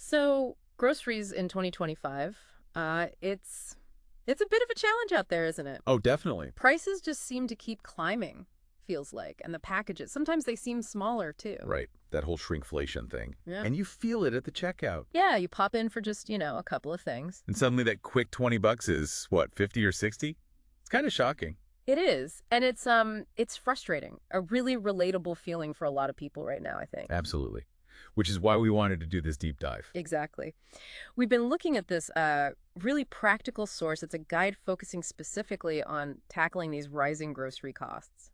So groceries in 2025, it's a bit of a challenge out there, isn't it? Oh, definitely. Prices just seem to keep climbing, feels like, and the packages, sometimes they seem smaller too. Right. That whole shrinkflation thing. Yeah. And you feel it at the checkout. Yeah, you pop in for just, a couple of things. And suddenly that quick 20 bucks is, what, 50 or 60? It's kind of shocking. It is, and it's frustrating. A really relatable feeling for a lot of people right now, I think. Absolutely. Which is why we wanted to do this deep dive. Exactly. We've been looking at this really practical source. It's a guide focusing specifically on tackling these rising grocery costs.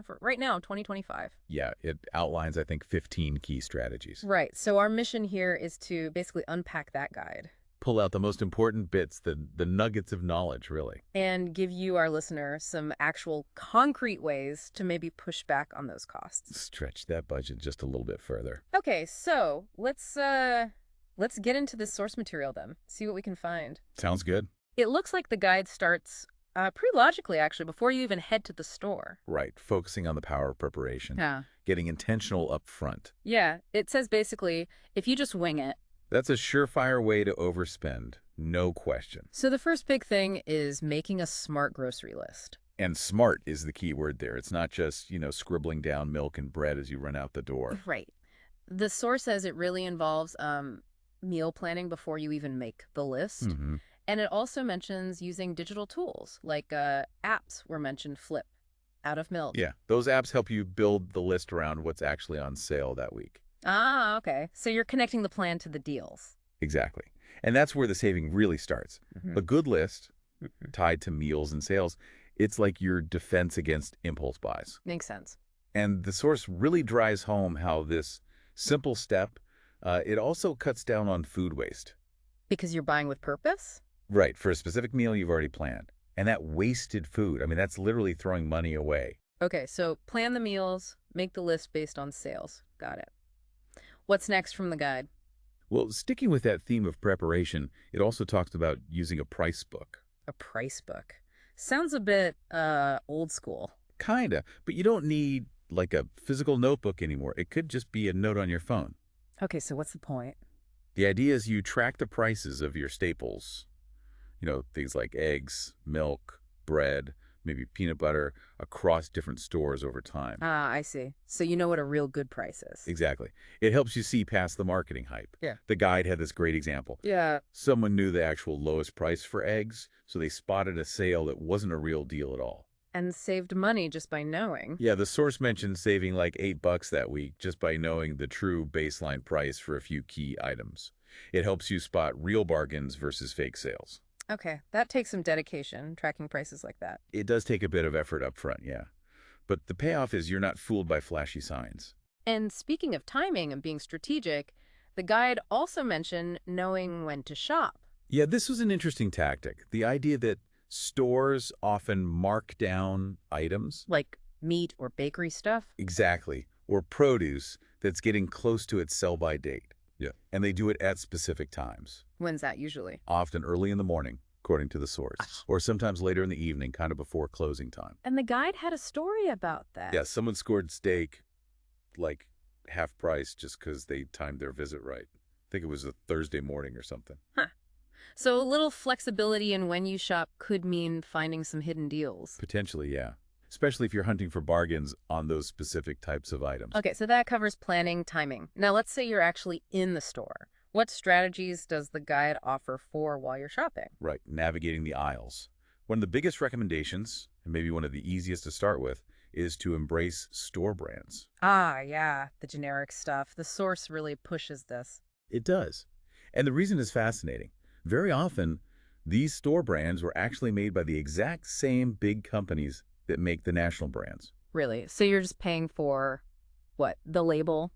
For right now, 2025. Yeah, it outlines, I think, 15 key strategies. Right. So our mission here is to basically unpack that guide Pull out the most important bits, the nuggets of knowledge, really. and give you, our listener, some actual concrete ways to maybe push back on those costs. Stretch that budget just a little bit further. Okay, so let's get into this source material then. See what we can find. Sounds good. It looks like the guide starts pretty logically, actually, before you even head to the store. Right. Focusing on the power of preparation. Yeah. Getting intentional up front. Yeah, it says basically, if you just wing it. That's a surefire way to overspend. No question. So the first big thing is making a smart grocery list. And smart is the key word there. It's not just, scribbling down milk and bread as you run out the door. Right. The source says it really involves meal planning before you even make the list. Mm-hmm. And it also mentions using digital tools, like apps were mentioned, Flip, Out of Milk. Yeah, those apps help you build the list around what's actually on sale that week. Ah, okay. So you're connecting the plan to the deals. Exactly. And that's where the saving really starts. Mm-hmm. A good list tied to meals and sales, it's like your defense against impulse buys. Makes sense. And the source really drives home how this simple step, it also cuts down on food waste. Because you're buying with purpose? Right, for a specific meal you've already planned. And that wasted food, I mean, that's literally throwing money away. Okay, so plan the meals, make the list based on sales. Got it. What's next from the guide? Well, sticking with that theme of preparation, it also talks about using a price book. A price book. Sounds a bit old school. Kinda, but you don't need like a physical notebook anymore. It could just be a note on your phone. Okay, so what's the point? The idea is you track the prices of your staples. Things like eggs, milk, bread, maybe peanut butter, across different stores over time. Ah, I see. So you know what a real good price is. Exactly. It helps you see past the marketing hype. Yeah. The guide had this great example. Yeah. Someone knew the actual lowest price for eggs, so they spotted a sale that wasn't a real deal at all. And saved money just by knowing. Yeah, the source mentioned saving like $8 that week just by knowing the true baseline price for a few key items. It helps you spot real bargains versus fake sales. Okay, that takes some dedication, tracking prices like that. It does take a bit of effort up front, yeah. But the payoff is you're not fooled by flashy signs. And speaking of timing and being strategic, the guide also mentioned knowing when to shop. Yeah, this was an interesting tactic. The idea that stores often mark down items. Like meat or bakery stuff. Exactly. Or produce that's getting close to its sell-by date. Yeah. And they do it at specific times. When's that usually? Often early in the morning, according to the source. Or sometimes later in the evening, kind of before closing time. And the guide had a story about that. Yeah, someone scored steak like half price just because they timed their visit right. I think it was a Thursday morning or something. Huh. So a little flexibility in when you shop could mean finding some hidden deals. Potentially, yeah. Especially if you're hunting for bargains on those specific types of items. Okay, so that covers planning, timing. Now let's say you're actually in the store. What strategies does the guide offer for while you're shopping? Right, navigating the aisles. One of the biggest recommendations, and maybe one of the easiest to start with, is to embrace store brands. Ah, yeah, the generic stuff. The source really pushes this. It does. And the reason is fascinating. Very often, these store brands were actually made by the exact same big companies that make the national brands. Really? So you're just paying for, what, the label,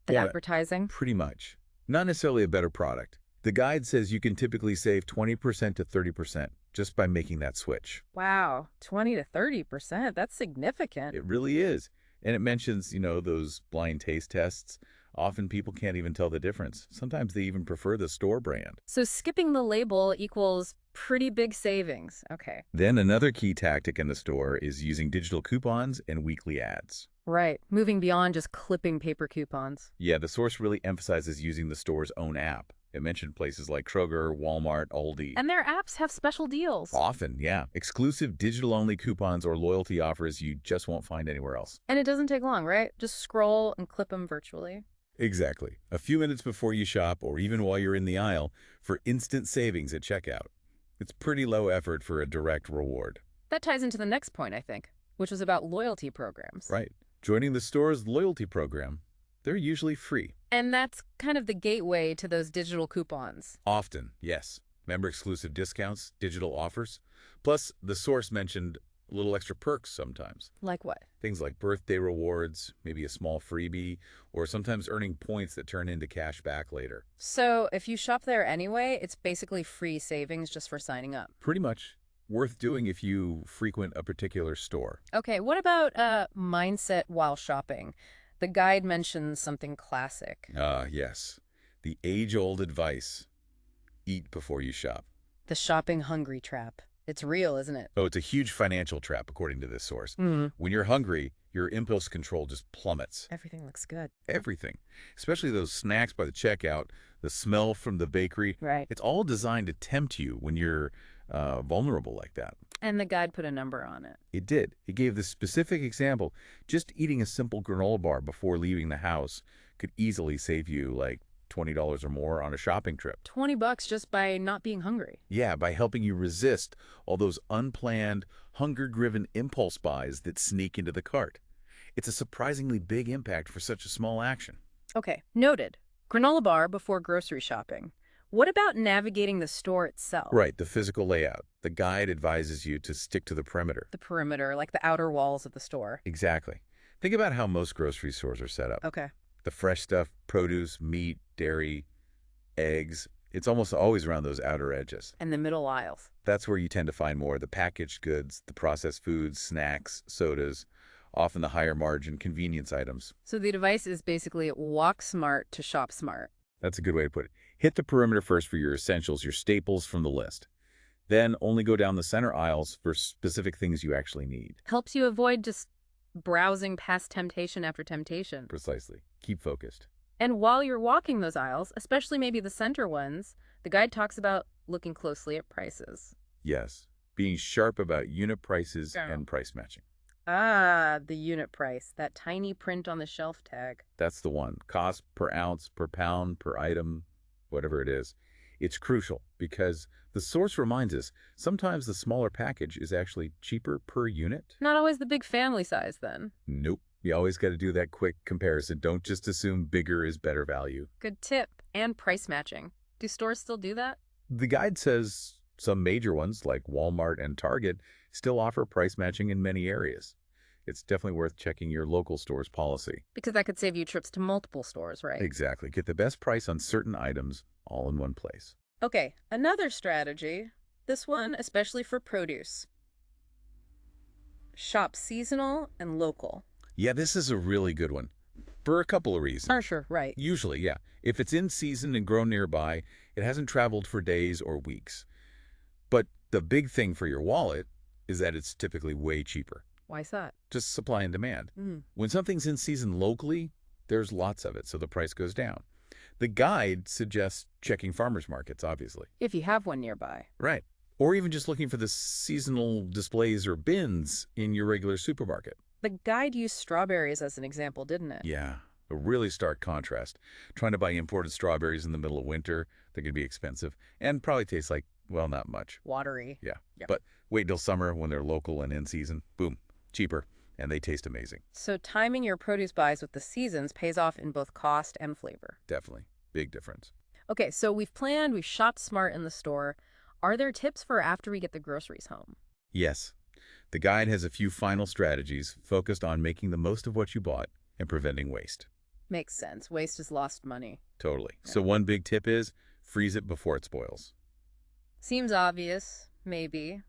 the Yeah, advertising? pretty much. Not necessarily a better product. The guide says you can typically save 20% to 30% just by making that switch. Wow, 20 to 30%. That's significant. It really is. And it mentions, those blind taste tests. Often people can't even tell the difference. Sometimes they even prefer the store brand. So skipping the label equals pretty big savings. Okay. Then another key tactic in the store is using digital coupons and weekly ads. Right. Moving beyond just clipping paper coupons. Yeah, the source really emphasizes using the store's own app. It mentioned places like Kroger, Walmart, Aldi. And their apps have special deals. Often, yeah. Exclusive digital-only coupons or loyalty offers you just won't find anywhere else. And it doesn't take long, right? Just scroll and clip them virtually. Exactly. A few minutes before you shop or even while you're in the aisle for instant savings at checkout. It's pretty low effort for a direct reward. That ties into the next point, I think, which was about loyalty programs. Right. Joining the store's loyalty program, they're usually free. And that's kind of the gateway to those digital coupons. Often, yes. Member exclusive discounts, digital offers. Plus, the source mentioned a little extra perks sometimes. Like what? Things like birthday rewards, maybe a small freebie, or sometimes earning points that turn into cash back later. So if you shop there anyway, it's basically free savings just for signing up. Pretty much worth doing if you frequent a particular store. Okay, what about mindset while shopping? The guide mentions something classic. Yes. The age-old advice. Eat before you shop. The shopping hungry trap. It's real, isn't it? Oh, it's a huge financial trap, according to this source. Mm. When you're hungry, your impulse control just plummets. Everything looks good. Everything. Especially those snacks by the checkout, the smell from the bakery. Right. It's all designed to tempt you when you're vulnerable like that. And the guide put a number on it. It did. It gave this specific example. Just eating a simple granola bar before leaving the house could easily save you like $20 or more on a shopping trip. $20 just by not being hungry. Yeah, by helping you resist all those unplanned, hunger-driven impulse buys that sneak into the cart. It's a surprisingly big impact for such a small action. Okay, noted. Granola bar before grocery shopping. What about navigating the store itself? Right, the physical layout. The guide advises you to stick to the perimeter. The perimeter, like the outer walls of the store. Exactly. Think about how most grocery stores are set up. Okay. The fresh stuff, produce, meat, dairy, eggs, it's almost always around those outer edges. And the middle aisles. That's where you tend to find more of the packaged goods, the processed foods, snacks, sodas, often the higher margin convenience items. So the advice is basically walk smart to shop smart. That's a good way to put it. Hit the perimeter first for your essentials, your staples from the list. Then only go down the center aisles for specific things you actually need. Helps you avoid just browsing past temptation after temptation. Precisely. Keep focused. And while you're walking those aisles, especially maybe the center ones, the guide talks about looking closely at prices. Yes. Being sharp about unit prices Yeah. and price matching. Ah, the unit price, that tiny print on the shelf tag. That's the one. Cost per ounce, per pound, per item, whatever it is. It's crucial because the source reminds us sometimes the smaller package is actually cheaper per unit. Not always the big family size then. Nope. You always got to do that quick comparison. Don't just assume bigger is better value. Good tip. And price matching. Do stores still do that? The guide says some major ones like Walmart and Target still offer price matching in many areas. It's definitely worth checking your local store's policy. Because that could save you trips to multiple stores, right? Exactly. Get the best price on certain items all in one place. Okay, another strategy. This one especially for produce. Shop seasonal and local. Yeah, this is a really good one for a couple of reasons. Sure, right. Usually, yeah. If it's in season and grown nearby, it hasn't traveled for days or weeks. But the big thing for your wallet is that it's typically way cheaper. Why's that? Just supply and demand. Mm. When something's in season locally, there's lots of it, so the price goes down. The guide suggests checking farmers markets, obviously. If you have one nearby. Right. Or even just looking for the seasonal displays or bins in your regular supermarket. The guide used strawberries as an example, didn't it? Yeah, a really stark contrast. Trying to buy imported strawberries in the middle of winter, they can be expensive and probably taste like, well, not much. Watery. Yeah. Yep. But wait till summer when they're local and in season. Boom. Cheaper. And they taste amazing. So timing your produce buys with the seasons pays off in both cost and flavor. Definitely. Big difference. Okay, so we've shopped smart in the store. Are there tips for after we get the groceries home? Yes. The guide has a few final strategies focused on making the most of what you bought and preventing waste. Makes sense. Waste is lost money. Totally. Yeah. So one big tip is freeze it before it spoils. Seems obvious, maybe.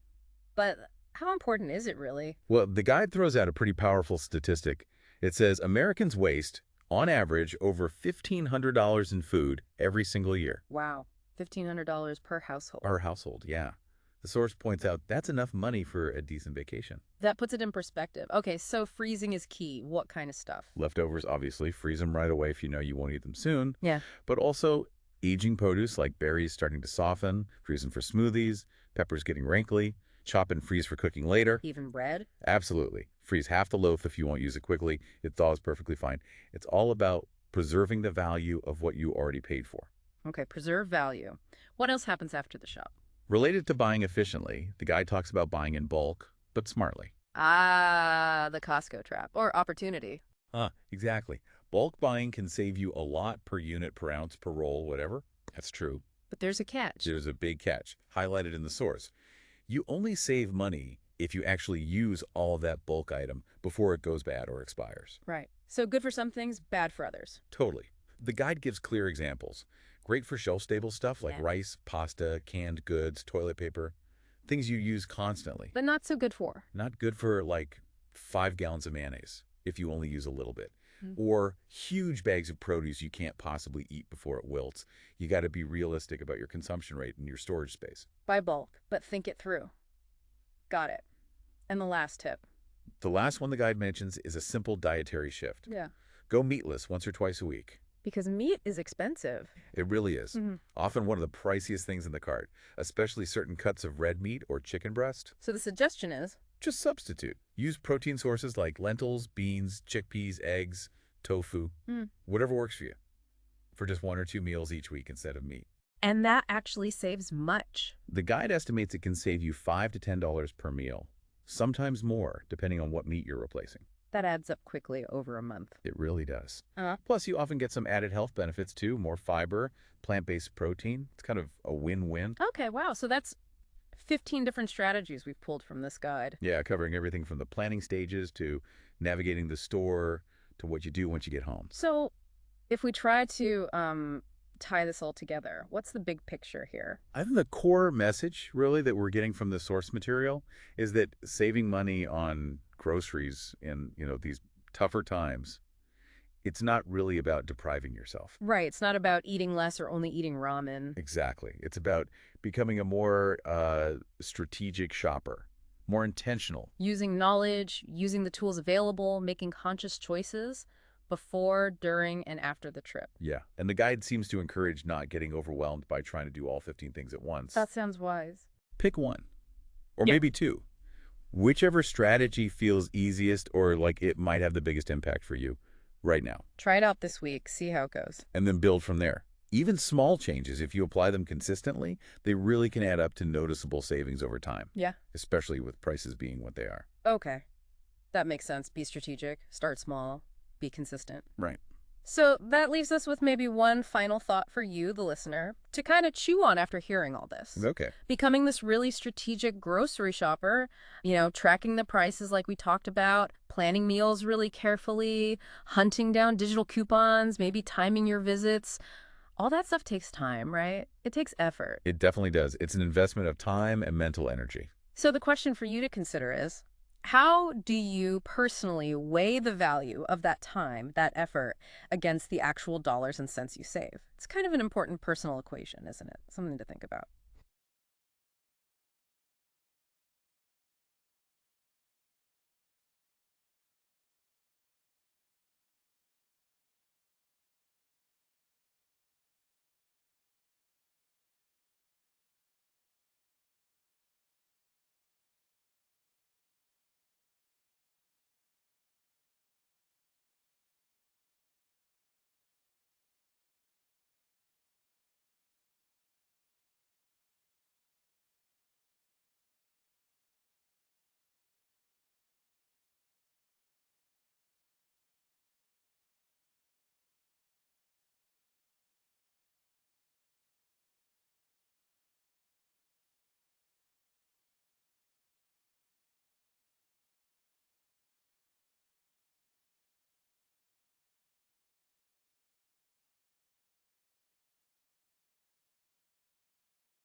But how important is it really? Well, the guide throws out a pretty powerful statistic. It says Americans waste, on average, over $1,500 in food every single year. Wow. $1,500 per household. Our household, yeah. The source points out that's enough money for a decent vacation. That puts it in perspective. Okay, so freezing is key. What kind of stuff? Leftovers, obviously, freeze them right away if you know you won't eat them soon. Yeah. But also, Aging produce like berries starting to soften, freezing for smoothies, peppers getting wrinkly, chop and freeze for cooking later. Even bread? Absolutely. Freeze half the loaf if you won't use it quickly. It thaws perfectly fine. It's all about preserving the value of what you already paid for. Okay, preserve value. What else happens after the shop? Related to buying efficiently, the guide talks about buying in bulk, but smartly. Ah, the Costco trap, or opportunity. Exactly. Bulk buying can save you a lot per unit, per ounce, per roll, whatever. That's true. But there's a catch. There's a big catch, highlighted in the source. You only save money if you actually use all of that bulk item before it goes bad or expires. Right. So good for some things, bad for others. Totally. The guide gives clear examples. Great for shelf-stable stuff like Yeah. rice, pasta, canned goods, toilet paper, things you use constantly. But not so good for. Not good for like 5 gallons of mayonnaise if you only use a little bit. Mm. Or huge bags of produce you can't possibly eat before it wilts. You got to be realistic about your consumption rate and your storage space. Buy bulk, but think it through. Got it. And the last tip. The last one the guide mentions is a simple dietary shift. Yeah. Go meatless once or twice a week. Because meat is expensive. It really is. Mm-hmm. Often one of the priciest things in the cart, especially certain cuts of red meat or chicken breast. So the suggestion is, Just substitute. Use protein sources like lentils, beans, chickpeas, eggs, tofu, whatever works for you, for just 1 or 2 meals each week instead of meat. and that actually saves much. The guide estimates it can save you $5 to $10 per meal, sometimes more, depending on what meat you're replacing. That adds up quickly over a month. It really does. Uh-huh. Plus, you often get some added health benefits too, more fiber, plant-based protein. It's kind of a win-win. Okay, wow. So that's 15 different strategies we've pulled from this guide. Yeah, covering everything from the planning stages to navigating the store to what you do once you get home. So if we try to tie this all together, what's the big picture here? I think the core message, really, that we're getting from the source material is that saving money on groceries in, these tougher times, it's not really about depriving yourself. Right. It's not about eating less or only eating ramen. Exactly. It's about becoming a more strategic shopper, more intentional. Using knowledge, using the tools available, making conscious choices before, during, and after the trip. Yeah. And the guide seems to encourage not getting overwhelmed by trying to do all 15 things at once. That sounds wise. Pick one, or Yeah. maybe two. Whichever strategy feels easiest or like it might have the biggest impact for you right now. Try it out this week. See how it goes. And then build from there. Even small changes, if you apply them consistently, they really can add up to noticeable savings over time. Yeah. Especially with prices being what they are. Okay. That makes sense. Be strategic. Start small. Be consistent. Right. So that leaves us with maybe one final thought for you, the listener, to kind of chew on after hearing all this. Okay. Becoming this really strategic grocery shopper, tracking the prices like we talked about, planning meals really carefully, hunting down digital coupons, maybe timing your visits. All that stuff takes time, right? It takes effort. It definitely does. It's an investment of time and mental energy. So the question for you to consider is, how do you personally weigh the value of that time, that effort, against the actual dollars and cents you save? It's kind of an important personal equation, isn't it? Something to think about.